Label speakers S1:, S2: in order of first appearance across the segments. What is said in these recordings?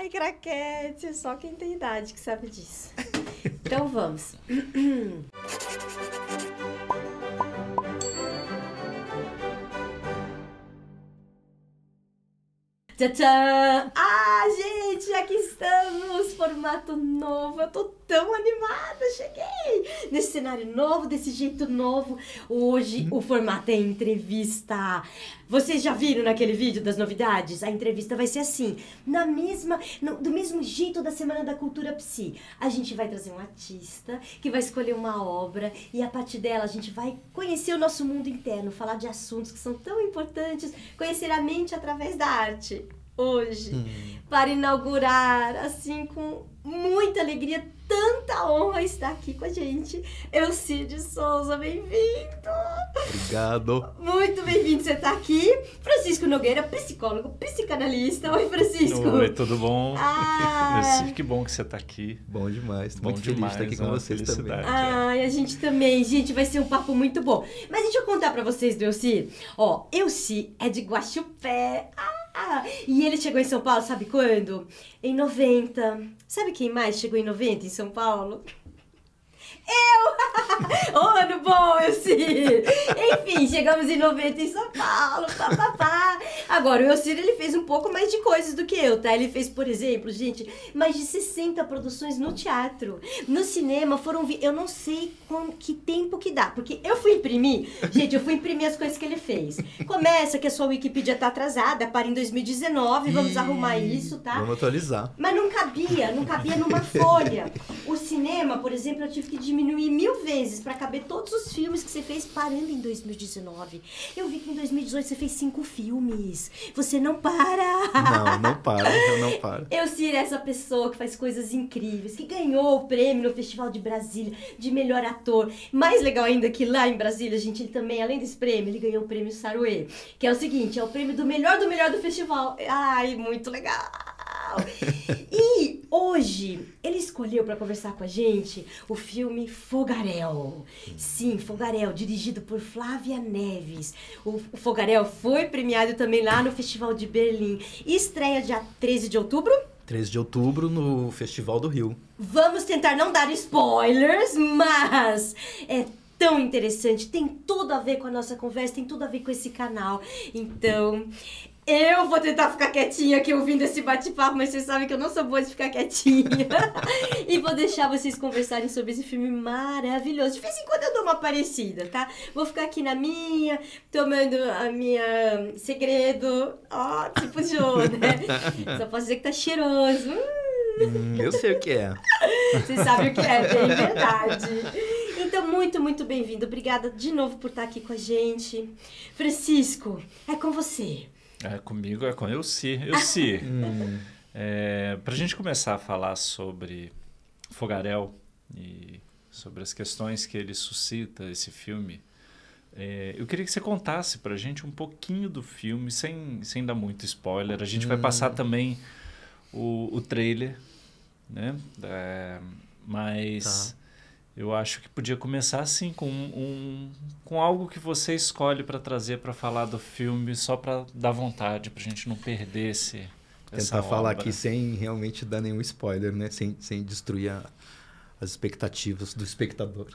S1: Ai, craquete, só quem tem idade que sabe disso. Então vamos. Tchau! Ah, gente, aqui estamos! Formato novo, eu tô tão animada, cheguei! Nesse cenário novo, desse jeito novo. Hoje o formato é entrevista. Vocês já viram naquele vídeo das novidades? A entrevista vai ser assim, do mesmo jeito da Semana da Cultura Psi. A gente vai trazer um artista que vai escolher uma obra e a partir dela a gente vai conhecer o nosso mundo interno, falar de assuntos que são tão importantes, conhecer a mente através da arte. Hoje, para inaugurar, assim, com muita alegria, tanta honra estar aqui com a gente, Elcide Souza, bem-vindo!
S2: Obrigado!
S1: Muito bem-vindo você estar aqui. Francisco Nogueira, psicólogo, psicanalista. Oi, Francisco!
S3: Oi, tudo bom?
S1: Ah.
S3: Que bom que você está aqui.
S2: Bom demais, tô
S3: bom
S2: muito feliz de estar aqui com vocês também.
S1: Ai, a gente também, gente, vai ser um papo muito bom. Mas deixa eu contar pra vocês do Elci. Ó, Elci é de Guaxupé. E ele chegou em São Paulo, sabe quando? Em 90. Sabe quem mais chegou em 90 em São Paulo? Eu! Ano bom, Elcir! Enfim, chegamos em 90 em São Paulo, papapá. Agora, o Elcir, ele fez um pouco mais de coisas do que eu, tá? Ele fez, por exemplo, gente, mais de 60 produções no teatro. No cinema foram... Eu não sei que tempo que dá, porque eu fui imprimir... Gente, eu fui imprimir as coisas que ele fez. Começa que a sua Wikipedia tá atrasada, para em 2019, vamos arrumar isso, tá?
S2: Vamos atualizar.
S1: Mas não cabia numa folha. O cinema, por exemplo, eu tive que diminuir 1000 vezes pra caber todos os filmes que você fez parando em 2019. Eu vi que em 2018 você fez 5 filmes. Você não para.
S2: Não para, eu não paro.
S1: Elcir é essa pessoa que faz coisas incríveis, que ganhou o prêmio no Festival de Brasília de melhor ator. Mais legal ainda que lá em Brasília, gente, ele também, além desse prêmio, ele ganhou o prêmio Saruê, que é o seguinte, é o prêmio do melhor do festival. Ai, muito legal. E hoje ele escolheu para conversar com a gente o filme Fogaréu. Sim, Fogaréu, dirigido por Flávia Neves. O Fogaréu foi premiado também lá no Festival de Berlim. Estreia dia 13 de outubro.
S2: 13 de outubro no Festival do Rio.
S1: Vamos tentar não dar spoilers, mas é tão interessante, tem tudo a ver com a nossa conversa, tem tudo a ver com esse canal. Então, eu vou tentar ficar quietinha aqui ouvindo esse bate-papo, mas vocês sabem que eu não sou boa de ficar quietinha. E vou deixar vocês conversarem sobre esse filme maravilhoso. De vez em quando eu dou uma parecida, tá? Vou ficar aqui na minha, tomando a minha segredo. Ó, tipo Jô, né? Só posso dizer que tá cheiroso.
S2: Eu sei o que é.
S1: Vocês sabem o que é, bem verdade. Então, muito, muito bem-vindo. Obrigada de novo por estar aqui com a gente. Francisco, é com você.
S3: Comigo é com Elci. Pra gente começar a falar sobre Fogaréu e sobre as questões que ele suscita, esse filme, eu queria que você contasse pra gente um pouquinho do filme, sem dar muito spoiler. A gente vai passar também o trailer, né? Mas eu acho que podia começar assim com algo que você escolhe para trazer para falar do filme, só para dar vontade, para a gente não perder essa
S2: Tentar falar
S3: obra.
S2: aqui sem realmente dar nenhum spoiler, né? Sem destruir as expectativas do espectador.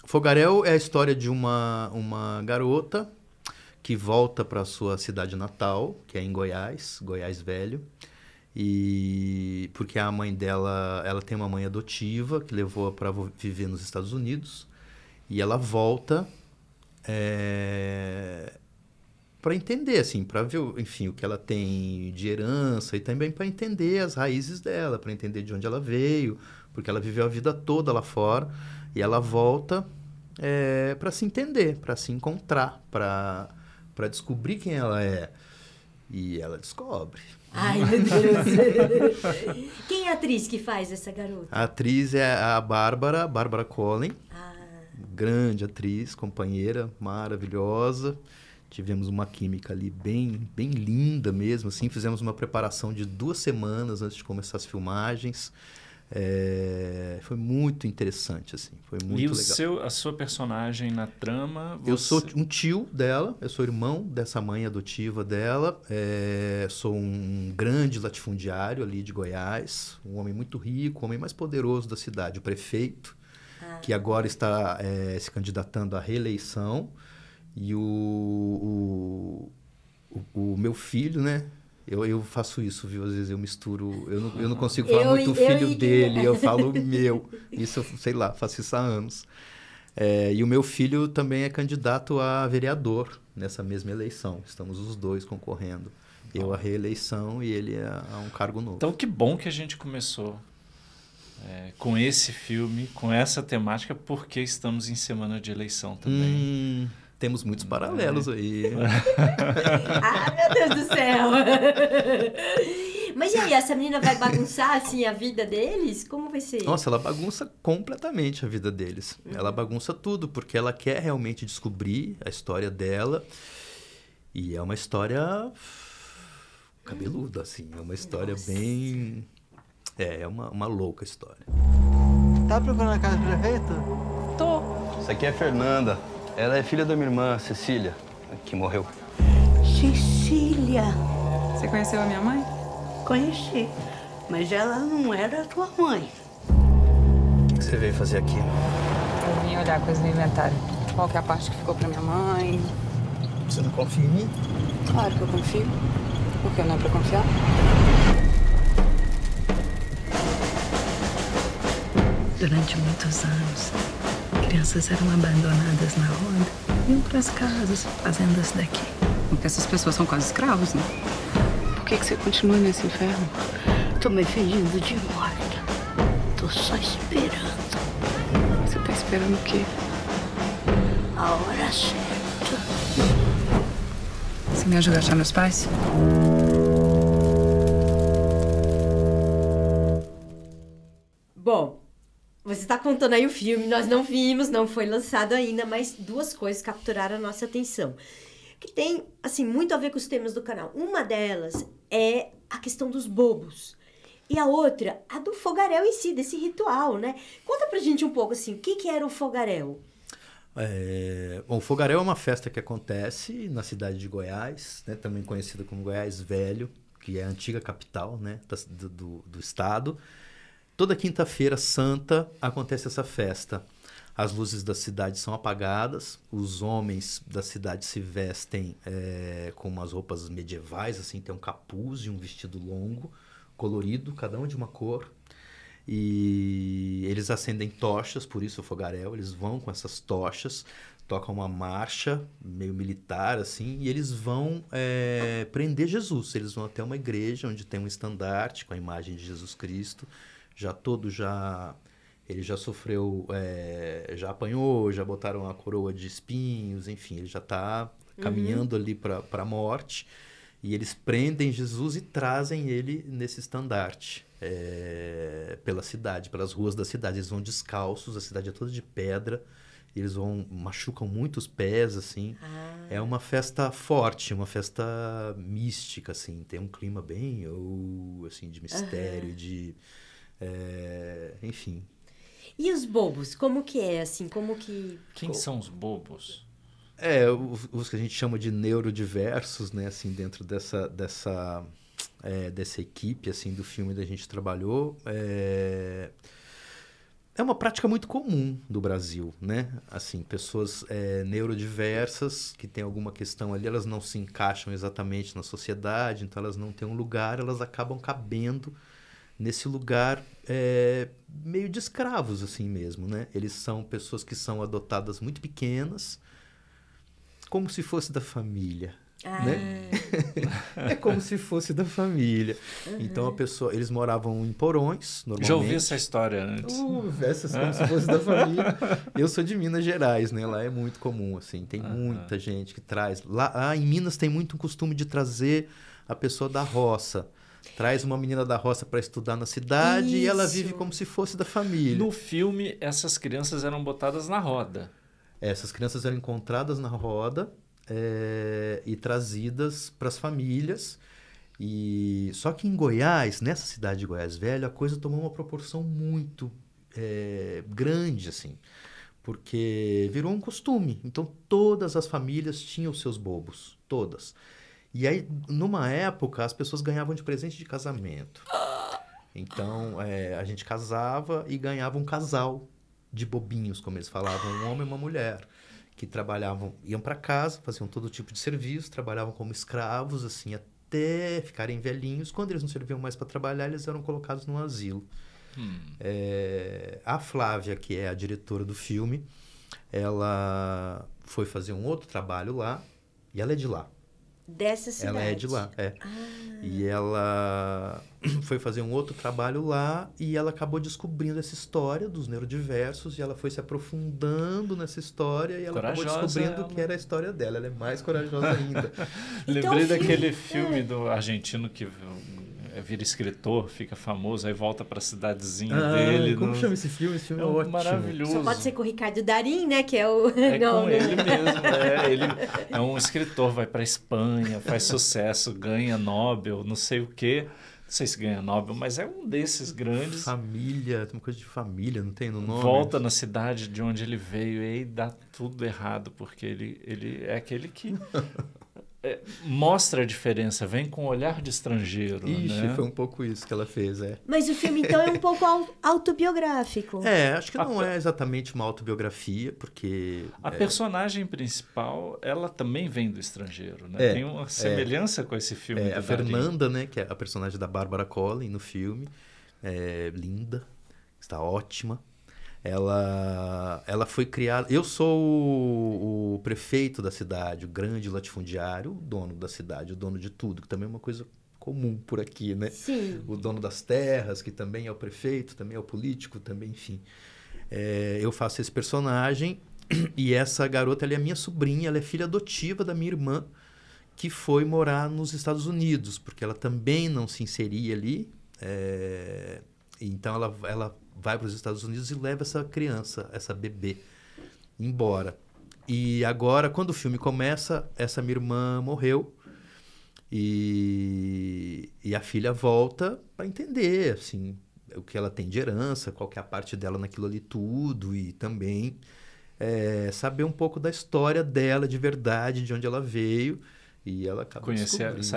S2: Fogaréu é a história de uma garota que volta para sua cidade natal, que é em Goiás Velho. E porque a mãe dela, ela tem uma mãe adotiva que levou para viver nos Estados Unidos, e ela volta para entender, assim, para ver, enfim, o que ela tem de herança e também para entender as raízes dela, para entender de onde ela veio, porque ela viveu a vida toda lá fora, e ela volta para se entender, para se encontrar, para descobrir quem ela é. E ela descobre.
S1: Ai, meu Deus. Quem é a atriz que faz essa garota?
S2: A atriz é a Bárbara Collen. Grande atriz, companheira, maravilhosa. Tivemos uma química ali bem linda mesmo, assim. Fizemos uma preparação de 2 semanas antes de começar as filmagens. Foi muito interessante, assim, foi muito legal.
S3: A sua personagem na trama...
S2: Eu sou um tio dela, eu sou irmão dessa mãe adotiva dela, sou um grande latifundiário ali de Goiás, um homem muito rico, o homem mais poderoso da cidade, o prefeito, que agora está se candidatando à reeleição, e o meu filho, né? Eu faço isso, viu? Às vezes eu misturo... Eu não consigo falar muito filho dele, eu falo meu. Isso, sei lá, faço isso há anos. E o meu filho também é candidato a vereador nessa mesma eleição. Estamos os dois concorrendo. Eu a reeleição e ele a um cargo novo.
S3: Então, que bom que a gente começou com esse filme, com essa temática, porque estamos em semana de eleição também.
S2: Temos muitos paralelos aí.
S1: Meu Deus do céu! Mas e aí, essa menina vai bagunçar assim a vida deles? Como vai ser?
S2: Nossa, ela bagunça completamente a vida deles. Ela bagunça tudo, porque ela quer realmente descobrir a história dela. E é uma história cabeluda, assim. É uma história bem... É uma louca história.
S4: Tá procurando a casa do prefeito?
S5: Tô.
S6: Essa aqui é a Fernanda. Ela é filha da minha irmã, Cecília, que morreu.
S5: Cecília. Você conheceu a minha mãe? Conheci, mas ela não era tua mãe.
S6: O que você veio fazer aqui?
S5: Eu vim olhar coisa no inventário. Qual que é a parte que ficou pra minha mãe?
S6: Você não confia em mim?
S5: Claro que eu confio. Por que não é pra confiar? Durante muitos anos, crianças eram abandonadas na roda, iam para as casas, fazendas daqui. Porque essas pessoas são quase escravos, né? Por que você continua nesse inferno? Tô me fingindo de morta. Tô só esperando. Você tá esperando o quê? A hora certa. Você me ajuda a achar meus pais?
S1: Bom, você está contando aí o filme, nós não vimos, não foi lançado ainda, mas duas coisas capturaram a nossa atenção. Que tem, assim, muito a ver com os temas do canal. Uma delas é a questão dos bobos. E a outra, a do fogaréu em si, desse ritual, né? Conta pra gente um pouco, assim, o que era o fogaréu?
S2: Bom, o fogaréu é uma festa que acontece na cidade de Goiás, né? Também conhecida como Goiás Velho, que é a antiga capital, né? do estado. Toda quinta-feira santa acontece essa festa. As luzes da cidade são apagadas, os homens da cidade se vestem com umas roupas medievais, assim, tem um capuz e um vestido longo, colorido, cada um de uma cor. E eles acendem tochas, por isso o fogaréu, eles vão com essas tochas, tocam uma marcha meio militar, assim, e eles vão prender Jesus. Eles vão até uma igreja onde tem um estandarte com a imagem de Jesus Cristo. Ele já sofreu, já apanhou, já botaram uma coroa de espinhos, enfim, ele já está caminhando ali para a morte. E eles prendem Jesus e trazem ele nesse estandarte pela cidade, pelas ruas da cidade. Eles vão descalços, a cidade é toda de pedra, eles machucam muito os pés, assim. É uma festa forte, uma festa mística, assim, tem um clima bem, assim, de mistério, de... enfim.
S1: E os bobos, como que é, assim, como que...
S3: Quem são os bobos?
S2: Os que a gente chama de neurodiversos, né, assim, dentro dessa equipe, assim, do filme que a gente trabalhou. É uma prática muito comum do Brasil, né? Assim, pessoas neurodiversas que têm alguma questão ali, elas não se encaixam exatamente na sociedade, então elas não têm um lugar, elas acabam cabendo nesse lugar meio de escravos, assim mesmo, né? Eles são pessoas que são adotadas muito pequenas, como se fosse da família, né? É como se fosse da família. Então, eles moravam em porões, normalmente. Já
S3: ouvi essa história antes.
S2: Essas como se fosse da família. Eu sou de Minas Gerais, né? Lá é muito comum, assim. Tem muita gente que traz. Lá em Minas tem muito costume de trazer a pessoa da roça. Traz uma menina da roça para estudar na cidade e ela vive como se fosse da família.
S3: No filme, essas crianças eram botadas na roda.
S2: Essas crianças eram encontradas na roda e trazidas para as famílias. Só que em Goiás, nessa cidade de Goiás Velho, a coisa tomou uma proporção muito grande, assim, porque virou um costume. Então, todas as famílias tinham os seus bobos, todas. E aí, numa época, as pessoas ganhavam de presente de casamento. Então, a gente casava e ganhava um casal de bobinhos, como eles falavam, um homem e uma mulher, que trabalhavam, iam para casa, faziam todo tipo de serviço, trabalhavam como escravos, assim, até ficarem velhinhos. Quando eles não serviam mais para trabalhar, eles eram colocados num asilo. A Flávia, que é a diretora do filme, ela foi fazer um outro trabalho lá, e ela é de lá.
S1: Dessa cidade?
S2: Ela é de lá, E ela foi fazer um outro trabalho lá e ela acabou descobrindo essa história dos neurodiversos e ela foi se aprofundando nessa história e ela acabou descobrindo que era a história dela. Ela é mais corajosa ainda.
S3: Lembrei daquele filme do argentino que vira escritor, fica famoso, aí volta pra cidadezinha dele.
S2: Como chama esse filme? Esse filme é ótimo.
S3: Maravilhoso.
S1: Só pode ser com o Ricardo Darín, né? Que é o...
S3: com ele mesmo. Ele é um escritor, vai pra Espanha, faz sucesso, ganha Nobel, não sei o quê. Não sei se ganha Nobel, mas é um desses grandes.
S2: Família, tem uma coisa de família, não tem no nome?
S3: Volta na cidade de onde ele veio e aí dá tudo errado, porque ele é aquele que... mostra a diferença, vem com um olhar de estrangeiro.
S2: Ixi,
S3: né?
S2: Foi um pouco isso que ela fez,
S1: Mas o filme, então, é um pouco autobiográfico.
S2: Acho que não é exatamente uma autobiografia, porque...
S3: A personagem principal, ela também vem do estrangeiro, né? Tem uma semelhança com esse filme.
S2: A Fernanda, né, que é a personagem da Bárbara Collin no filme, linda, está ótima. Ela foi criada... Eu sou o prefeito da cidade, o grande latifundiário, o dono da cidade, o dono de tudo, que também é uma coisa comum por aqui, né?
S1: Sim.
S2: O dono das terras, que também é o prefeito, também é o político, também, enfim. Eu faço esse personagem e essa garota, ela é minha sobrinha, ela é filha adotiva da minha irmã, que foi morar nos Estados Unidos, porque ela também não se inseria ali. Então, ela vai para os Estados Unidos e leva essa criança, essa bebê, embora. E agora, quando o filme começa, essa minha irmã morreu e a filha volta para entender, assim, o que ela tem de herança, qual que é a parte dela naquilo ali tudo e também saber um pouco da história dela de verdade, de onde ela veio. E ela acaba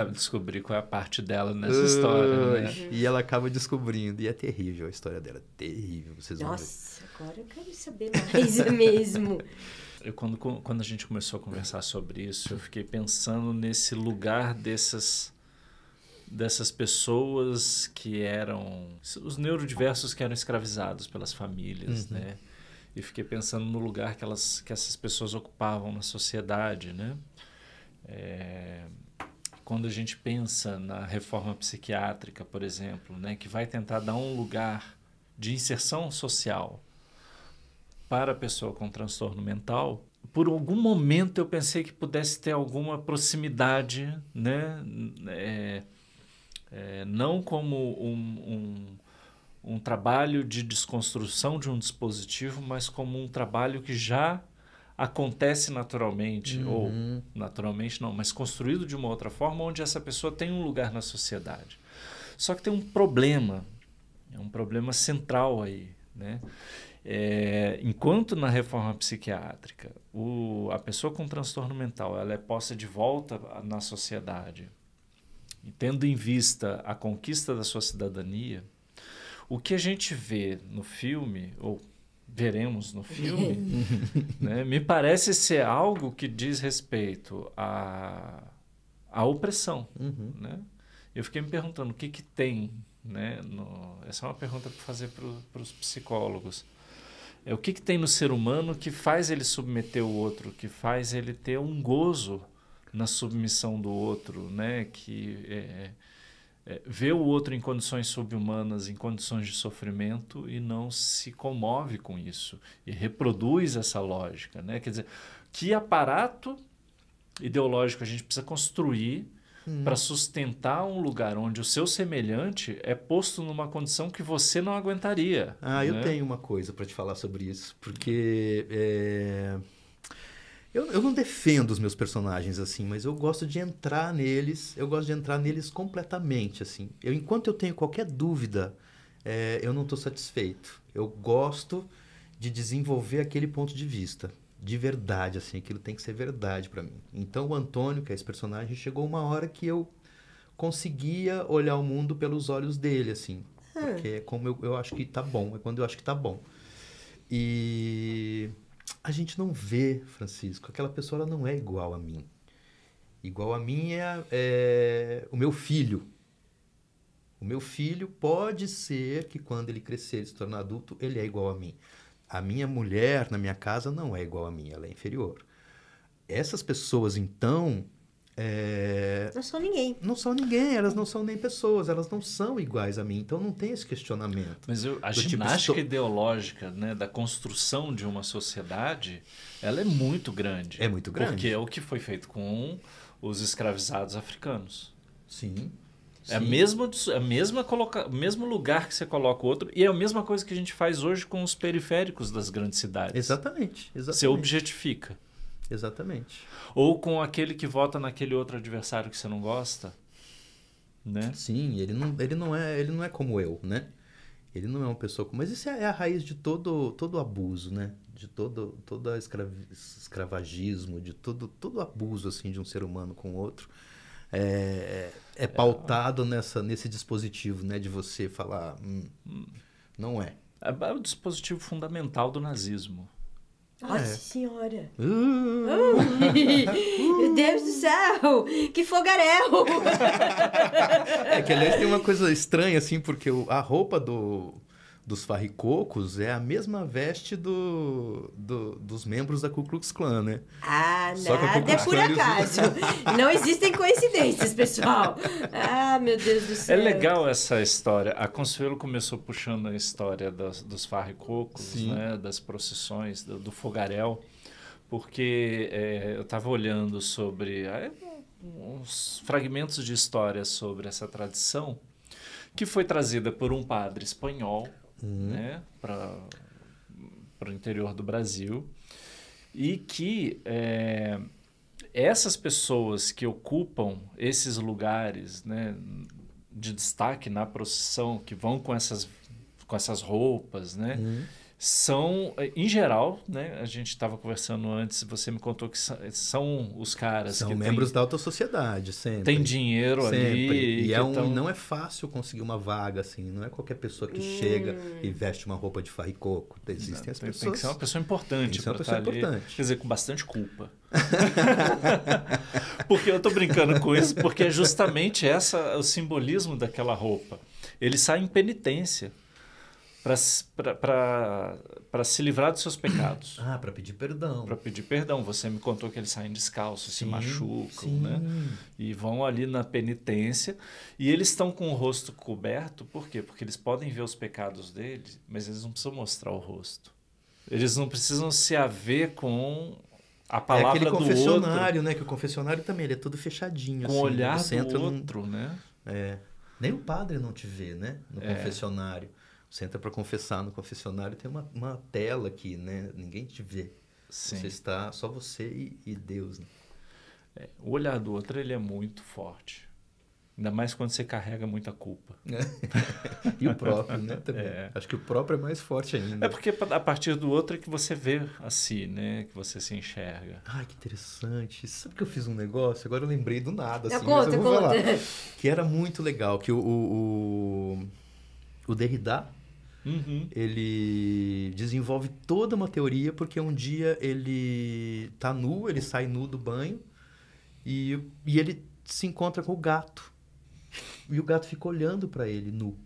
S3: descobrir qual é a parte dela nessa história, né?
S2: E ela acaba descobrindo. E é terrível a história dela. Terrível, vocês vão ver.
S1: Nossa, agora eu quero saber mais mesmo.
S3: Quando a gente começou a conversar sobre isso, eu fiquei pensando nesse lugar dessas pessoas que eram... Os neurodiversos que eram escravizados pelas famílias, né? E fiquei pensando no lugar que essas pessoas ocupavam na sociedade, né? Quando a gente pensa na reforma psiquiátrica, por exemplo, né, que vai tentar dar um lugar de inserção social para a pessoa com transtorno mental, por algum momento eu pensei que pudesse ter alguma proximidade, né, não como um trabalho de desconstrução de um dispositivo, mas como um trabalho que já acontece naturalmente, ou naturalmente não, mas construído de uma outra forma, onde essa pessoa tem um lugar na sociedade. Só que tem um problema central aí, né? Enquanto na reforma psiquiátrica a pessoa com transtorno mental ela é posta de volta na sociedade, e tendo em vista a conquista da sua cidadania, o que a gente vê no filme, ou veremos no filme, né, me parece ser algo que diz respeito à opressão. Né? Eu fiquei me perguntando o que tem, né, essa é uma pergunta para fazer para os psicólogos. O que tem no ser humano que faz ele submeter o outro, que faz ele ter um gozo na submissão do outro, né, que vê o outro em condições subhumanas, em condições de sofrimento e não se comove com isso e reproduz essa lógica, né? Quer dizer, que aparato ideológico a gente precisa construir para sustentar um lugar onde o seu semelhante é posto numa condição que você não aguentaria.
S2: Eu tenho uma coisa para te falar sobre isso, porque Eu não defendo os meus personagens, assim, mas eu gosto de entrar neles, completamente, assim. Enquanto eu tenho qualquer dúvida, eu não estou satisfeito. Eu gosto de desenvolver aquele ponto de vista, de verdade, assim, aquilo tem que ser verdade para mim. Então o Antônio, que é esse personagem, chegou uma hora que eu conseguia olhar o mundo pelos olhos dele, assim. Porque é como eu acho que tá bom, é quando eu acho que tá bom. E a gente não vê, Francisco, aquela pessoa ela não é igual a mim. Igual a mim é o meu filho. O meu filho pode ser que quando ele crescer e se tornar adulto, ele é igual a mim. A minha mulher na minha casa não é igual a mim, ela é inferior. Essas pessoas, então...
S1: Não são ninguém.
S2: Não são ninguém, elas não são nem pessoas, elas não são iguais a mim, então não tem esse questionamento.
S3: Mas a ginástica ideológica, né, da construção de uma sociedade, ela é muito grande.
S2: É muito grande.
S3: Porque é o que foi feito com os escravizados africanos.
S2: Sim.
S3: É o mesmo lugar que você coloca o outro, e é a mesma coisa que a gente faz hoje com os periféricos das grandes cidades.
S2: Exatamente.
S3: Você objetifica.
S2: Exatamente.
S3: Ou com aquele que vota naquele outro adversário que você não gosta, né?
S2: Sim, ele não é como eu, né? Ele não é uma pessoa como... Mas isso é a raiz de todo abuso, né? De todo escravagismo, de todo abuso assim, de um ser humano com o outro. É pautado nesse dispositivo, né? De você falar... não é.
S3: É o dispositivo fundamental do nazismo.
S1: Nossa senhora! Meu Deus do céu! Que fogaréu!
S2: Que aliás tem uma coisa estranha, assim, porque a roupa dos farricocos é a mesma veste dos membros da Ku Klux Klan, né? Só que a Ku
S1: Nada é
S2: Klux
S1: por
S2: Klan,
S1: acaso. Não existem coincidências, pessoal. Meu Deus do céu.
S3: É legal essa história. A Consuelo começou puxando a história dos farricocos, né, das procissões, do fogaréu, porque eu estava olhando sobre uns fragmentos de história sobre essa tradição, que foi trazida por um padre espanhol, né, para o interior do Brasil, e que essas pessoas que ocupam esses lugares, né, de destaque na procissão, que vão com essas roupas, né, são, em geral, né, a gente estava conversando antes, você me contou que são os caras
S2: são
S3: que
S2: membros da alta sociedade, sempre.
S3: Tem dinheiro
S2: sempre.
S3: Ali.
S2: E não é fácil conseguir uma vaga, assim. Não é qualquer pessoa que chega e veste uma roupa de farricoco. Existem as pessoas...
S3: Tem que ser uma pessoa importante.
S2: Tem que ser uma pessoa importante.
S3: Quer dizer, com bastante culpa. Porque eu estou brincando com isso, porque é justamente o simbolismo daquela roupa. Ele sai em penitência para se livrar dos seus pecados.
S2: Para pedir perdão.
S3: Para pedir perdão. Você me contou que eles saem descalços, se machucam, né? E vão ali na penitência. E eles estão com o rosto coberto, por quê? Porque eles podem ver os pecados deles, mas eles não precisam mostrar o rosto. Eles não precisam se haver com a palavra do outro.
S2: Aquele confessionário, né? Que o confessionário também ele é todo fechadinho.
S3: Com o olhar
S2: do
S3: outro, né?
S2: Nem o padre não te vê, né? No confessionário. Você entra para confessar no confessionário, tem uma tela aqui, né? Ninguém te vê.
S3: Sim.
S2: Você está só você e Deus. Né?
S3: O olhar do outro ele é muito forte. Ainda mais quando você carrega muita culpa.
S2: E o próprio, né? Também. Acho que o próprio é mais forte ainda.
S3: É porque a partir do outro é que você vê a si, né? Que você se enxerga.
S2: Ai, que interessante. Sabe que eu fiz um negócio? Agora eu lembrei do nada. Assim,
S1: conta.
S2: Que era muito legal. Que o Derrida... Ele desenvolve toda uma teoria porque um dia ele tá nu, ele sai nu do banho e ele se encontra com o gato. E o gato fica olhando para ele nu.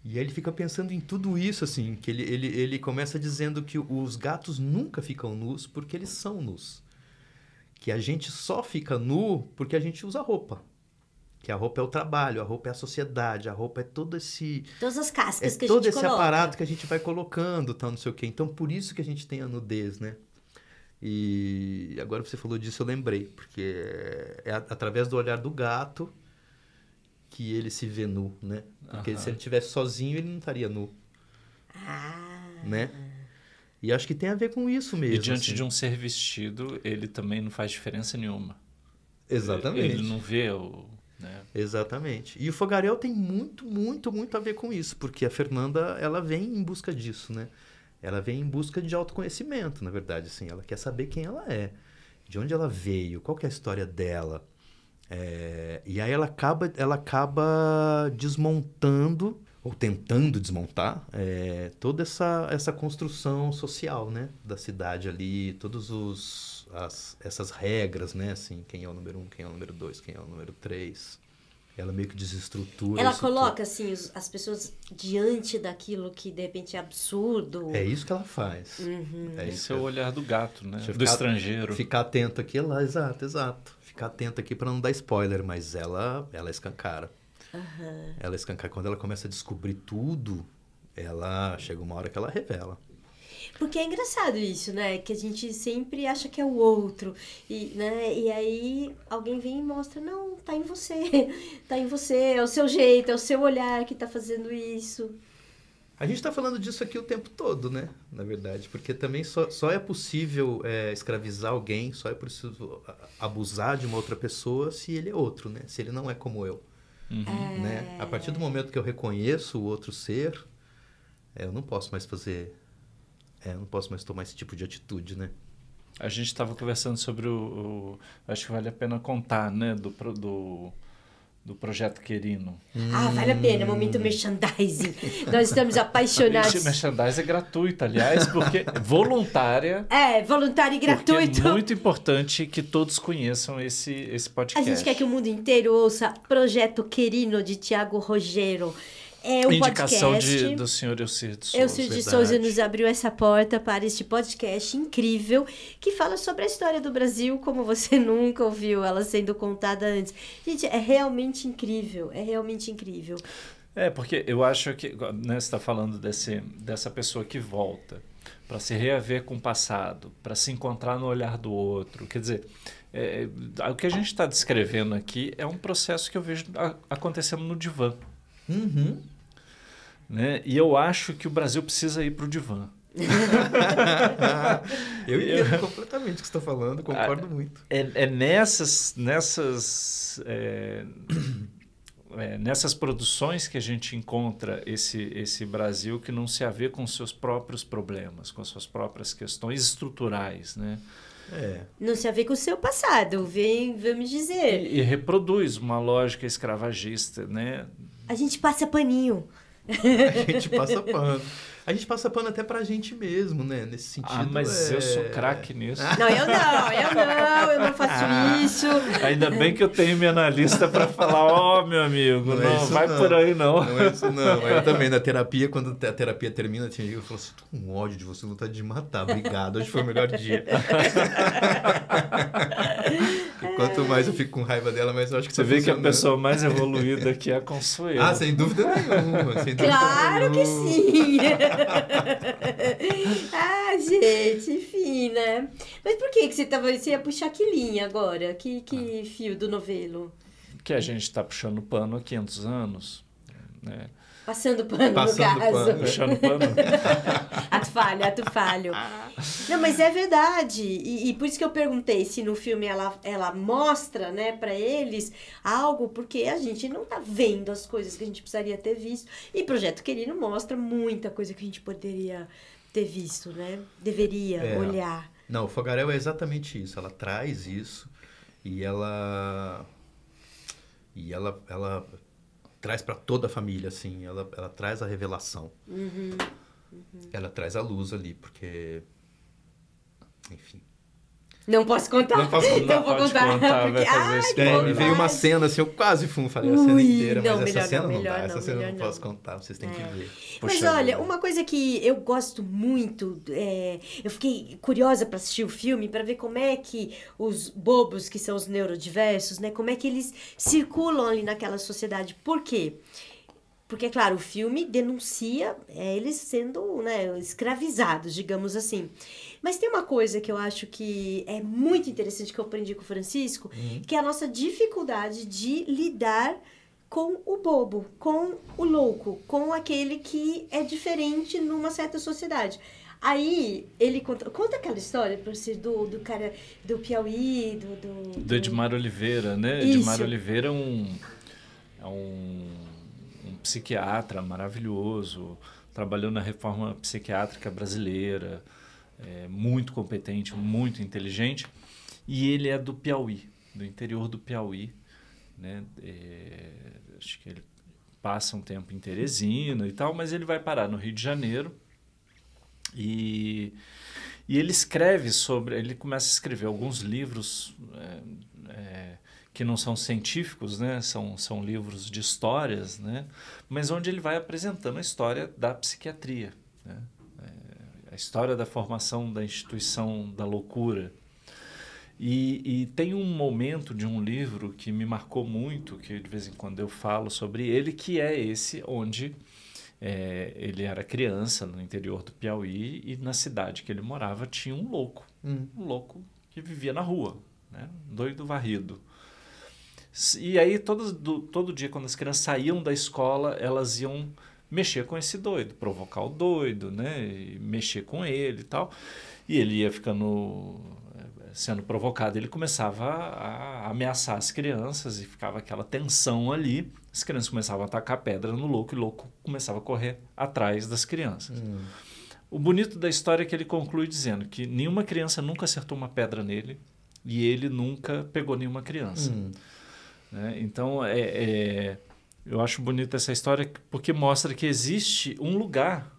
S2: E aí ele fica pensando em tudo isso, assim, que ele começa dizendo que os gatos nunca ficam nus porque eles são nus. Que a gente só fica nu porque a gente usa roupa. Que a roupa é o trabalho, a roupa é a sociedade, a roupa é todo esse...
S1: Todas as cascas que a gente
S2: coloca. Todo esse
S1: coloca.
S2: aparato que a gente vai colocando, tal, não sei o quê. Então, por isso que a gente tem a nudez, né? E agora que você falou disso, eu lembrei. Porque é através do olhar do gato que ele se vê nu, né? Porque se ele estivesse sozinho, ele não estaria nu. Né? E acho que tem a ver com isso mesmo.
S3: E diante
S2: assim.
S3: de um ser vestido, ele também não faz diferença nenhuma.
S2: Exatamente.
S3: Ele não vê o... Né?
S2: Exatamente. E o Fogaréu tem muito, muito, muito a ver com isso, porque a Fernanda, ela vem em busca disso, né? Ela vem em busca de autoconhecimento, na verdade, assim. Ela quer saber quem ela é, de onde ela veio, qual que é a história dela. E aí ela acaba desmontando, ou tentando desmontar, toda essa construção social, né? Da cidade ali, essas regras, né? Assim, quem é o número 1, quem é o número 2, quem é o número 3. Ela meio que desestrutura.
S1: Ela coloca, assim, as pessoas diante daquilo que, de repente, é absurdo.
S2: É isso que ela faz.
S3: Esse é o olhar do gato, né?
S2: Deixa eu
S3: Do estrangeiro.
S2: Ficar atento aqui, exato. Ficar atento aqui para não dar spoiler, mas ela escancara. Ela escancara. Quando ela começa a descobrir tudo, chega uma hora que ela revela.
S1: Porque é engraçado isso, né? Que a gente sempre acha que é o outro. E aí alguém vem e mostra, não, tá em você. Tá em você, é o seu jeito, é o seu olhar que tá fazendo isso.
S2: A gente tá falando disso aqui o tempo todo, né? Na verdade. Porque também só é possível escravizar alguém, só é possível abusar de uma outra pessoa se ele é outro, né? Se ele não é como eu. Né? A partir do momento que eu reconheço o outro ser, eu não posso mais fazer... eu não posso mais tomar esse tipo de atitude, né?
S3: A gente estava conversando sobre acho que vale a pena contar, né? Do Projeto Querino.
S1: Vale a pena, momento merchandising. Nós estamos apaixonados.
S3: Merchandising é gratuito, aliás, porque voluntária.
S1: Voluntário e gratuito.
S3: Porque é muito importante que todos conheçam esse podcast.
S1: A gente quer que o mundo inteiro ouça Projeto Querino, de Tiago Rogero. É um
S3: indicação
S1: podcast.
S3: do senhor Elcir de Souza.
S1: Elcir de Souza nos abriu essa porta para este podcast incrível que fala sobre a história do Brasil como você nunca ouviu ela sendo contada antes. Gente, é realmente incrível,
S3: porque eu acho que, né, você está falando dessa pessoa que volta para se reaver com o passado, para se encontrar no olhar do outro. Quer dizer, o que a gente está descrevendo aqui é um processo que eu vejo acontecendo no divã. Né? E eu acho que o Brasil precisa ir para o divã.
S2: Eu entendo completamente o que você está falando, concordo muito.
S3: Nessas produções que a gente encontra esse Brasil que não se havê com seus próprios problemas, com suas próprias questões estruturais, né?
S1: Não se a ver com o seu passado, vamos dizer.
S3: E reproduz uma lógica escravagista, né?
S1: A gente passa paninho.
S2: A gente passa pano. A gente passa pano até pra gente mesmo, né? Nesse sentido.
S3: Mas eu sou craque nisso.
S1: Não, eu não faço isso.
S3: Ainda bem que eu tenho minha analista pra falar, meu amigo, não vai por aí não.
S2: Não é isso não. Eu também, na terapia, quando a terapia termina, tinha eu falo assim, tô com ódio de você, vontade de matar. Obrigado, hoje foi o melhor dia. Quanto mais eu fico com raiva dela, mais eu acho que
S3: você vê que a pessoa mais evoluída aqui é a Consuelo.
S2: Sem dúvida nenhuma.
S1: Claro que sim. Gente, enfim, né? Mas por que você ia puxar que linha agora? Que fio do novelo?
S3: Que a gente está puxando pano há 500 anos, né?
S1: Passando pano, no caso.
S3: Puxando pano.
S1: Ato falho. Não, mas é verdade. E por isso que eu perguntei se no filme ela mostra, né, pra eles algo, porque a gente não tá vendo as coisas que a gente precisaria ter visto. E Projeto Querino mostra muita coisa que a gente poderia ter visto, né? Deveria olhar.
S2: Não, o Fogaréu é exatamente isso. Ela traz isso e ela traz para toda a família, assim. Ela traz a revelação. Ela traz a luz ali, porque... Enfim.
S1: Não posso contar.
S2: Não posso contar.
S1: Não vou contar.
S2: Me veio uma cena assim, eu quase falei a cena inteira,
S1: não,
S2: mas essa cena não
S1: melhor
S2: dá. Essa cena eu não posso contar, vocês têm que ver.
S1: Mas olha, uma coisa que eu gosto muito, eu fiquei curiosa para assistir o filme, para ver como é que os bobos, que são os neurodiversos, né, como é que eles circulam ali naquela sociedade. Por quê? Porque, claro, o filme denuncia eles sendo, né, escravizados, digamos assim. Mas tem uma coisa que eu acho que é muito interessante, que eu aprendi com o Francisco, que é a nossa dificuldade de lidar com o bobo, com o louco, com aquele que é diferente numa certa sociedade. Aí, ele conta aquela história pra você do cara do Piauí,
S3: Do Edmar Oliveira, né?
S1: Isso.
S3: Edmar Oliveira é um psiquiatra maravilhoso, trabalhou na reforma psiquiátrica brasileira, muito competente, muito inteligente, e ele é do Piauí, do interior do Piauí, né? Acho que ele passa um tempo em Teresina e tal, mas ele vai parar no Rio de Janeiro e ele escreve ele começa a escrever alguns livros que não são científicos, né? São livros de histórias, né? Mas onde ele vai apresentando a história da psiquiatria, né? A história da formação da instituição da loucura. E tem um momento de um livro que me marcou muito, que de vez em quando eu falo sobre ele, que é esse onde ele era criança no interior do Piauí e na cidade que ele morava tinha um louco, um louco que vivia na rua, né? Doido varrido. E aí todo dia quando as crianças saíam da escola, elas iam mexer com esse doido, provocar o doido, né? E mexer com ele e tal. E ele ia sendo provocado, ele começava a ameaçar as crianças e ficava aquela tensão ali. As crianças começavam a atacar pedra no louco e o louco começava a correr atrás das crianças. O bonito da história é que ele conclui dizendo que nenhuma criança nunca acertou uma pedra nele e ele nunca pegou nenhuma criança. Então, eu acho bonita essa história porque mostra que existe um lugar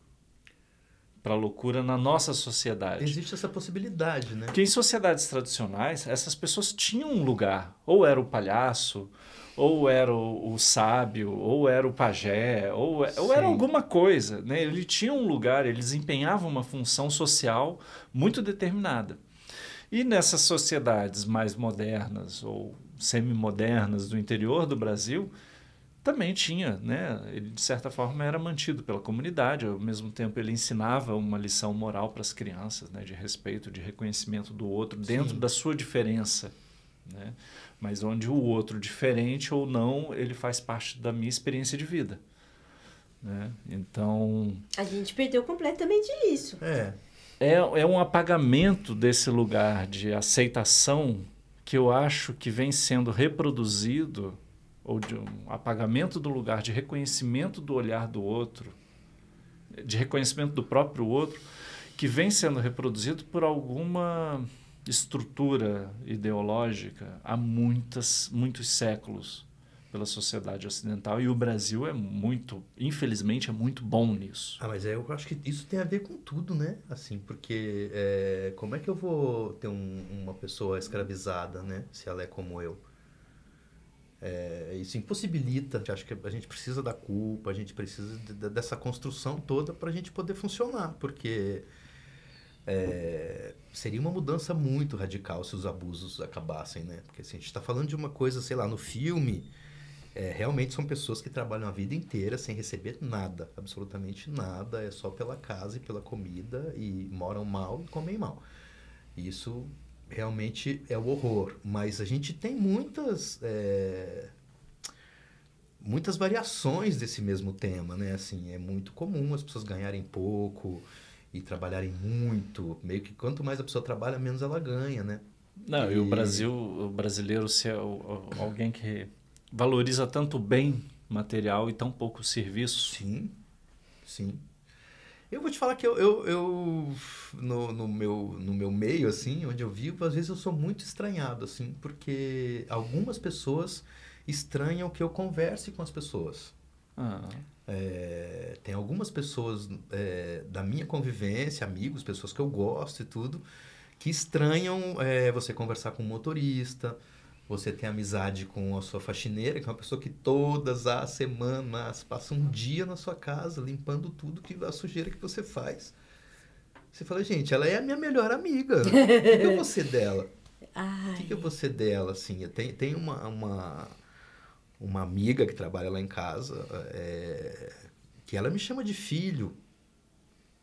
S3: para a loucura na nossa sociedade.
S2: Existe essa possibilidade, né?
S3: Porque em sociedades tradicionais, essas pessoas tinham um lugar. Ou era o palhaço, ou era o sábio, ou era o pajé, ou era alguma coisa, né? Ele tinha um lugar, ele desempenhava uma função social muito determinada. E nessas sociedades mais modernas ou semi-modernas do interior do Brasil, também tinha, né? Ele, de certa forma, era mantido pela comunidade. Ao mesmo tempo, ele ensinava uma lição moral para as crianças, né? De respeito, de reconhecimento do outro, dentro da sua diferença, né? Mas onde o outro, diferente ou não, ele faz parte da minha experiência de vida, né? Então...
S1: A gente perdeu completamente isso.
S3: É um apagamento desse lugar de aceitação que eu acho que vem sendo reproduzido, ou de um apagamento do lugar de reconhecimento do olhar do outro, de reconhecimento do próprio outro, que vem sendo reproduzido por alguma estrutura ideológica há muitos séculos pela sociedade ocidental, e o Brasil infelizmente, é muito bom nisso.
S2: Mas eu acho que isso tem a ver com tudo, né? Assim, porque como é que eu vou ter uma pessoa escravizada, né? Se ela é como eu? Isso impossibilita. Acho que a gente precisa da culpa, a gente precisa dessa construção toda para a gente poder funcionar, porque seria uma mudança muito radical se os abusos acabassem, né? Porque assim, a gente está falando de uma coisa, sei lá, no filme, realmente são pessoas que trabalham a vida inteira sem receber nada, absolutamente nada, é só pela casa e pela comida, e moram mal e comem mal. Isso realmente é o horror, mas a gente tem muitas variações desse mesmo tema, né? Assim, é muito comum as pessoas ganharem pouco e trabalharem muito, meio que quanto mais a pessoa trabalha, menos ela ganha, né?
S3: Não, e o brasileiro ser alguém que valoriza tanto o bem material e tão pouco o serviço.
S2: Sim. Eu vou te falar que no meu meio, assim, onde eu vivo, às vezes eu sou muito estranhado, assim, porque algumas pessoas estranham que eu converse com as pessoas. Tem algumas pessoas da minha convivência, amigos, pessoas que eu gosto e tudo, que estranham você conversar com um motorista, você ter amizade com a sua faxineira, que é uma pessoa que todas as semanas passa um dia na sua casa limpando tudo, a sujeira que você faz. Você fala, gente, ela é a minha melhor amiga. O que eu vou ser dela? O que eu vou ser dela, assim? Tem uma amiga que trabalha lá em casa, que ela me chama de filho.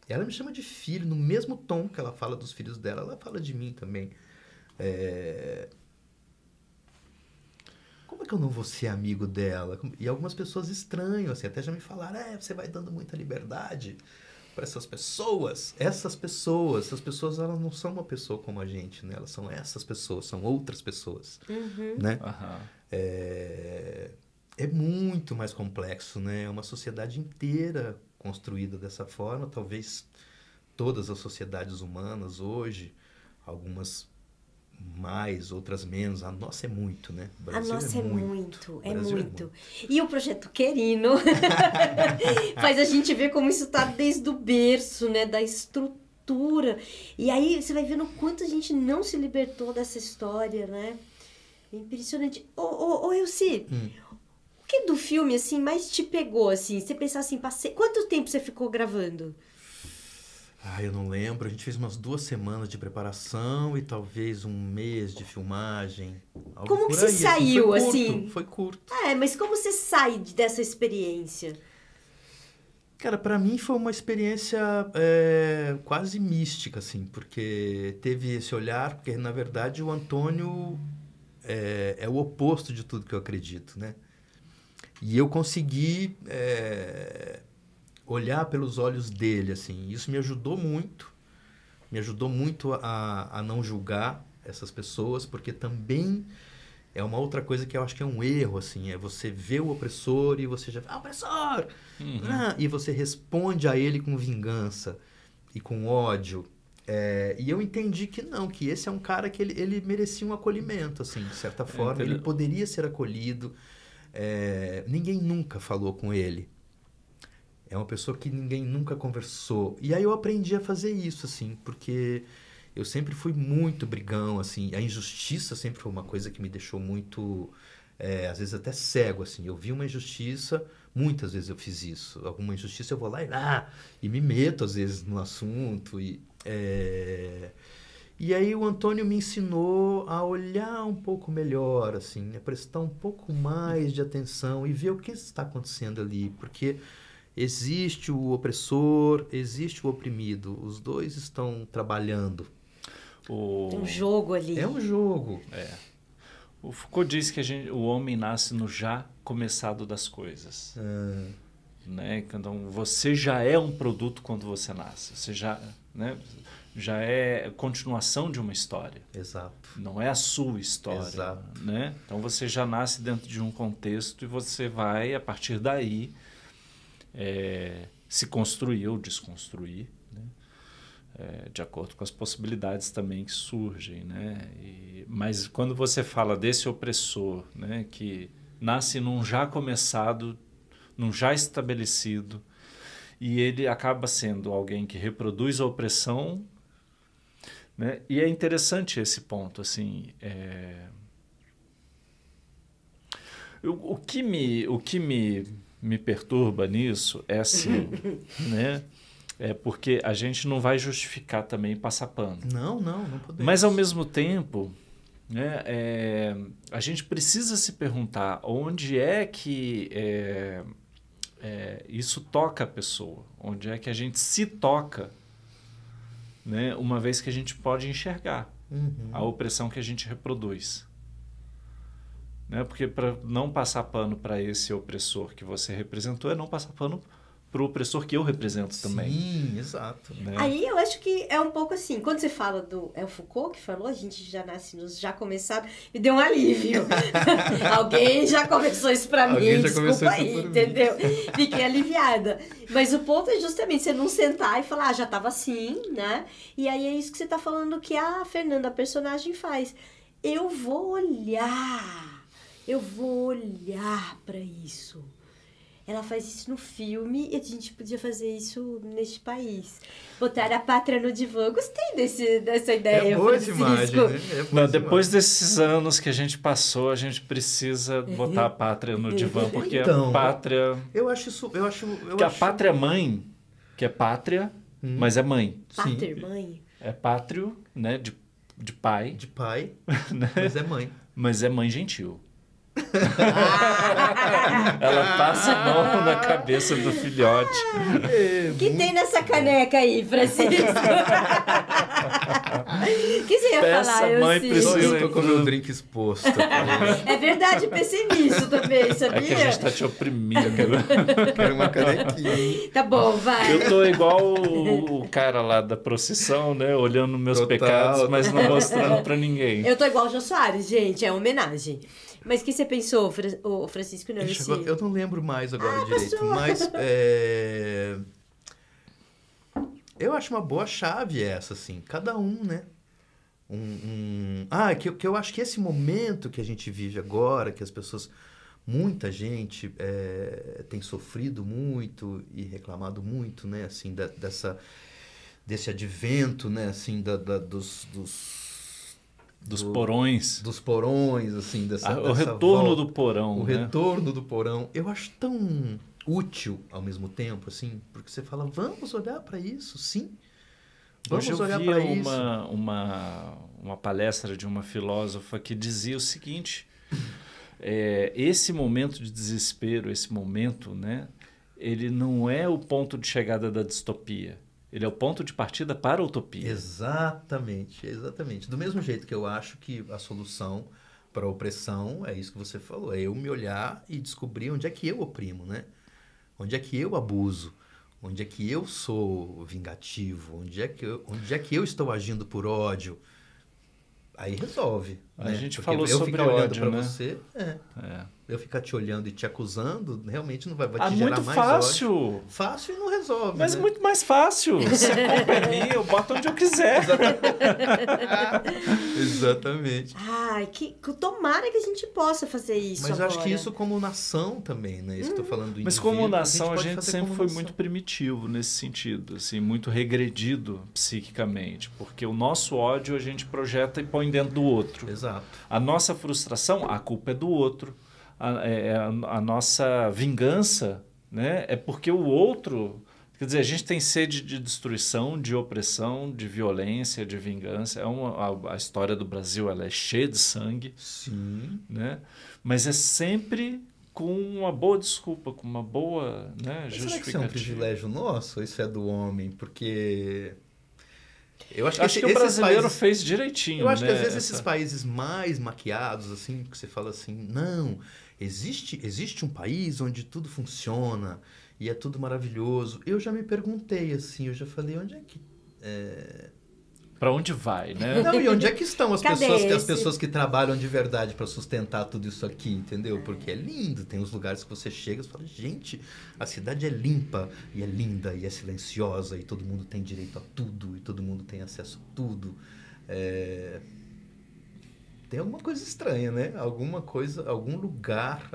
S2: Ela me chama de filho, no mesmo tom que ela fala dos filhos dela, ela fala de mim também. Como é que eu não vou ser amigo dela? E algumas pessoas estranham, assim, até já me falaram, você vai dando muita liberdade para essas pessoas, essas pessoas elas não são uma pessoa como a gente, né? Elas são essas pessoas, são outras pessoas, né? É muito mais complexo, né? É uma sociedade inteira construída dessa forma, talvez todas as sociedades humanas hoje, algumas mais, outras menos. A nossa é muito, né? O Brasil
S1: a nossa é muito. E o Projeto Querino faz a gente ver como isso tá desde o berço, né? Da estrutura. E aí você vai vendo o quanto a gente não se libertou dessa história, né? É impressionante. Ô Elci, o que do filme, assim, mais te pegou, assim? Você pensar assim, quanto tempo você ficou gravando?
S2: Eu não lembro. A gente fez umas 2 semanas de preparação e talvez 1 mês de filmagem.
S1: Como que você saiu, assim?
S2: Foi curto.
S1: Mas como você sai dessa experiência?
S2: Cara, pra mim foi uma experiência quase mística, assim, porque teve esse olhar, porque na verdade o Antônio é o oposto de tudo que eu acredito, né? E eu consegui olhar pelos olhos dele, assim. Isso me ajudou muito a não julgar essas pessoas, porque também é uma outra coisa que eu acho que é um erro, assim, é você ver o opressor e você já fala, opressor! E você responde a ele com vingança e com ódio. E eu entendi que não, que esse é um cara que ele merecia um acolhimento, assim, de certa forma. Ele poderia ser acolhido. Ninguém nunca falou com ele. É uma pessoa que ninguém nunca conversou. E aí eu aprendi a fazer isso, assim, porque eu sempre fui muito brigão, assim. A injustiça sempre foi uma coisa que me deixou muito, às vezes até cego, assim. Eu vi uma injustiça, muitas vezes eu fiz isso. Alguma injustiça eu vou lá e me meto, às vezes, no assunto. E aí o Antônio me ensinou a olhar um pouco melhor, assim, a prestar um pouco mais de atenção e ver o que está acontecendo ali, porque existe o opressor, existe o oprimido, os dois estão trabalhando.
S1: Tem um jogo ali.
S2: É um jogo.
S3: O Foucault diz que o homem nasce no já começado das coisas. Né? Então, você já é um produto quando você nasce. Você já, né? Já é continuação de uma história.
S2: Exato.
S3: Não é a sua história.
S2: Exato.
S3: Né? Então, você já nasce dentro de um contexto e você vai, a partir daí, se construir ou desconstruir, né? De acordo com as possibilidades também que surgem. Né? Mas quando você fala desse opressor, né, que nasce num já começado, num já estabelecido, e ele acaba sendo alguém que reproduz a opressão, né? E é interessante esse ponto, assim, o que me perturba nisso é assim, né? Porque a gente não vai justificar também passar pano.
S2: Não podemos.
S3: Mas ao mesmo tempo, né, a gente precisa se perguntar onde é que isso toca a pessoa, onde é que a gente se toca, né, uma vez que a gente pode enxergar a opressão que a gente reproduz. Né? Porque para não passar pano para esse opressor que você representou é não passar pano para o opressor que eu represento também.
S2: Sim, exato.
S1: Né? Aí eu acho que é um pouco assim, quando você fala do... É o Foucault que falou, a gente já nasce nos já começado, me deu um alívio. Alguém já começou isso pra mim, desculpa aí, entendeu? Fiquei aliviada. Mas o ponto é justamente você não sentar e falar, já tava assim, né? E aí é isso que você tá falando que a Fernanda, a personagem, faz. Eu vou olhar pra isso. Ela faz isso no filme e a gente podia fazer isso neste país. Botar a pátria no divã. Gostei dessa ideia,
S2: é boa essa imagem, né?
S3: Não, depois desses anos que a gente passou, a gente precisa botar a pátria no divã, porque
S2: então,
S3: a pátria...
S2: Eu acho isso...
S3: a pátria é mãe, que é pátria, mas é mãe.
S1: Pátria, mãe.
S3: É pátrio, né? De pai.
S2: De pai, né? Mas é mãe.
S3: Mas é mãe gentil. Ela passa a mão na cabeça do filhote.
S1: O que tem nessa caneca aí, Francisco? O que você ia
S3: Peça,
S1: falar,
S3: mãe,
S1: Elcílio?
S2: Só
S3: precisa-
S2: eu tô com o meu drink exposto.
S1: É verdade, pensei nisso também, sabia?
S3: É que a gente tá te oprimindo.
S2: Quero uma canequinha.
S1: Tá bom, vai.
S3: Eu tô igual o cara lá da procissão, né? Olhando meus
S2: Total.
S3: pecados, mas não mostrando pra ninguém.
S1: Eu tô igual o Jô Soares, gente, é homenagem. Mas o que você pensou, o Francisco? Não,
S2: Ixi, agora- eu não lembro mais agora direito,
S1: passou.
S2: mas eu acho uma boa chave essa, assim, cada um, né? Que eu acho que esse momento que a gente vive agora, que as pessoas, muita gente tem sofrido muito e reclamado muito, né? Assim, desse advento, né? Assim,
S3: Dos porões.
S2: dos porões, assim,
S3: O
S2: dessa
S3: retorno
S2: volta.
S3: do porão,
S2: O
S3: né?
S2: retorno do porão. Eu acho tão útil ao mesmo tempo, assim, porque você fala, vamos olhar para isso, sim. Vamos
S3: Hoje eu
S2: olhar
S3: vi
S2: para isso.
S3: uma palestra de uma filósofa que dizia o seguinte, esse momento de desespero, esse momento, né, ele não é o ponto de chegada da distopia, ele é o ponto de partida para a utopia.
S2: Exatamente, exatamente. Do mesmo jeito que eu acho que a solução para a opressão é isso que você falou, é eu me olhar e descobrir onde é que eu oprimo, né? Onde é que eu abuso, onde é que eu sou vingativo, onde é que eu estou agindo por ódio. Aí resolve.
S3: A
S2: né?
S3: gente
S2: Porque
S3: falou
S2: eu
S3: sobre
S2: ficar olhando
S3: ódio,
S2: para
S3: né?
S2: você, eu ficar te olhando e te acusando, realmente não vai te gerar
S3: Muito
S2: mais
S3: fácil.
S2: ódio. Fácil e não resolve,
S3: Mas
S2: né?
S3: muito mais fácil. Se a culpa é minha, eu boto onde eu quiser.
S2: Exatamente.
S1: Ai, tomara que a gente possa fazer isso
S2: Mas eu acho que
S1: agora.
S2: isso como nação também, né? Isso que eu tô falando do
S3: Mas
S2: indivíduo,
S3: como nação, a
S2: pode
S3: gente
S2: fazer
S3: sempre
S2: como
S3: foi
S2: nação.
S3: muito primitivo nesse sentido, assim, muito regredido psiquicamente, porque o nosso ódio a gente projeta e põe dentro do outro.
S2: Exato.
S3: A nossa frustração, a culpa é do outro. A nossa vingança, né, é porque o outro... Quer dizer, a gente tem sede de destruição, de opressão, de violência, de vingança. A história do Brasil ela é cheia de sangue.
S2: Sim.
S3: Né? Mas é sempre com uma boa desculpa, com uma boa, né,
S2: Mas será que isso é um
S3: justificativa.
S2: privilégio nosso ou isso é do homem? Porque eu acho
S3: Acho que o
S2: esses
S3: brasileiro
S2: países...
S3: fez direitinho.
S2: Eu acho
S3: né,
S2: que às vezes
S3: essa-
S2: esses países mais maquiados, assim, que você fala assim, não, existe um país onde tudo funciona e é tudo maravilhoso. Eu já me perguntei, assim, eu já falei, onde é que...
S3: Pra onde vai, né?
S2: Não, e onde é que estão as
S1: Cadê
S2: pessoas,
S1: esse?
S2: que trabalham de verdade para sustentar tudo isso aqui, entendeu? Porque é lindo, tem uns lugares que você chega e fala, gente, a cidade é limpa e é linda e é silenciosa e todo mundo tem direito a tudo e todo mundo tem acesso a tudo. Tem alguma coisa estranha, né? Alguma coisa, algum lugar,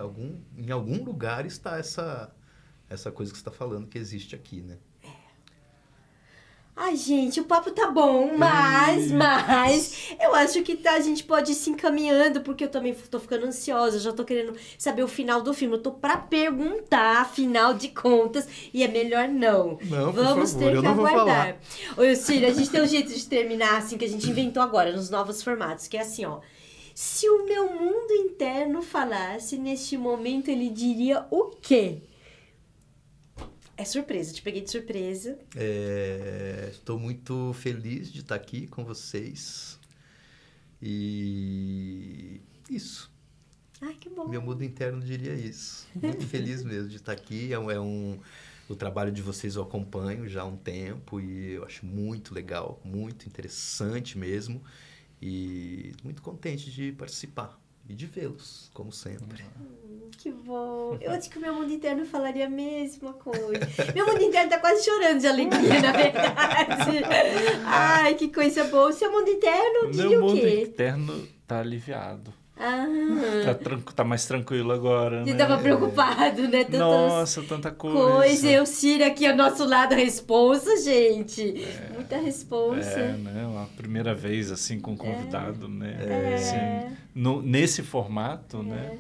S2: em algum lugar está essa coisa que você está falando que existe aqui, né?
S1: Ai, gente, o papo tá bom, mas eu acho que a gente pode ir se encaminhando, porque eu também tô ficando ansiosa, já tô querendo saber o final do filme. Eu tô pra perguntar, afinal de contas, e é melhor não.
S2: Não, por
S1: Vamos
S2: favor,
S1: ter
S2: eu
S1: que
S2: não vou
S1: aguardar. Ô, Elcílio, a gente tem um jeito de terminar assim que a gente inventou agora, nos novos formatos, que é assim, ó. Se o meu mundo interno falasse, neste momento ele diria o quê? É surpresa, te peguei de surpresa.
S2: Estou muito feliz de estar aqui com vocês. E isso.
S1: Ai, que bom.
S2: Meu mundo interno diria isso. Muito feliz mesmo de estar aqui. O trabalho de vocês eu acompanho já há um tempo e eu acho muito legal, muito interessante mesmo. E muito contente de participar e de vê-los, como sempre.
S1: Que bom. Eu acho que o meu mundo interno falaria a mesma coisa. Meu mundo interno tá quase chorando de alegria, na verdade. Ai, que coisa boa. O seu mundo interno diria
S3: Meu
S1: o
S3: mundo
S1: quê?
S3: interno tá aliviado.
S1: Ah,
S3: Tá mais tranquilo agora,
S1: você
S3: né?
S1: tava preocupado, né? Tantas
S3: Nossa, tanta coisa.
S1: coisa. Eu, Cira, aqui ao nosso lado, responsa, gente. Muita responsa.
S3: né? Uma primeira vez, assim, com convidado, né?
S1: É.
S3: Assim, nesse formato, né?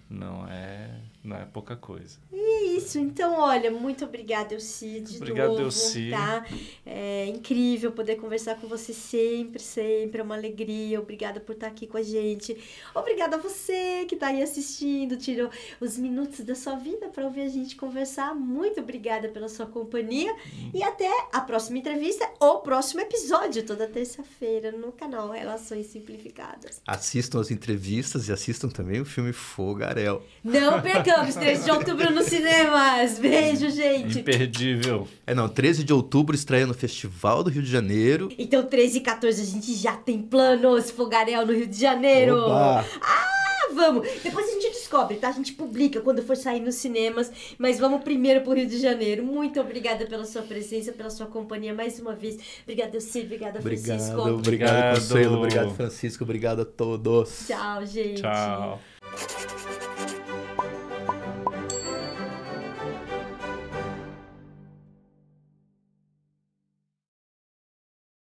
S3: Não é pouca coisa.
S1: E isso. Então, olha, muito obrigada, Elci, de
S3: Obrigado,
S1: novo,
S3: Elci.
S1: tá? É incrível poder conversar com você sempre, sempre. É uma alegria. Obrigada por estar aqui com a gente. Obrigada a você que tá aí assistindo, tirou os minutos da sua vida para ouvir a gente conversar. Muito obrigada pela sua companhia. E até a próxima entrevista ou próximo episódio, toda terça-feira, no canal Relações Simplificadas.
S2: Assistam as entrevistas e assistam também o filme Fogarel.
S1: Não percamos, 13 de outubro nos cinemas. Beijo, gente.
S3: Imperdível.
S2: 13 de outubro estreia no Festival do Rio de Janeiro.
S1: Então, 13 e 14 a gente já tem planos. Fogarel no Rio de Janeiro.
S2: Oba!
S1: Vamos. Depois a gente descobre, tá? A gente publica quando for sair nos cinemas. Mas vamos primeiro pro Rio de Janeiro. Muito obrigada pela sua presença, pela sua companhia mais uma vez. Obrigada, Elci. Obrigada, Francisco.
S2: Obrigado, Consuelo. Obrigado, Francisco. Obrigado a todos.
S1: Tchau, gente.
S3: Tchau.